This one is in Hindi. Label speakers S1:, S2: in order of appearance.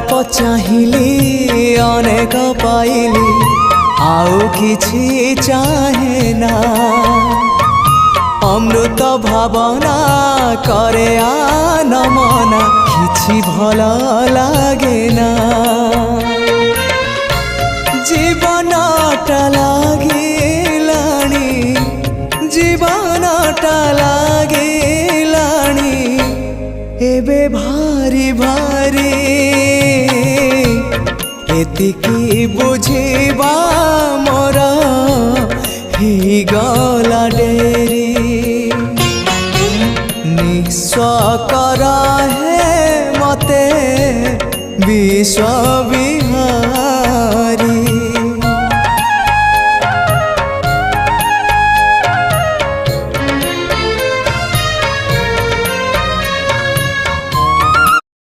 S1: अल्प चाहिली अनेक पाइली आउ किछि चाहे ना अमृत भावना करे आनमना किछि भल लागे ना जीवनटा लागिलाणी जीवनटा लागिलाणी एबे भारी भारी एतिकी बुझिबा मोर ही गला डेरी निस्व करा है मते विश्व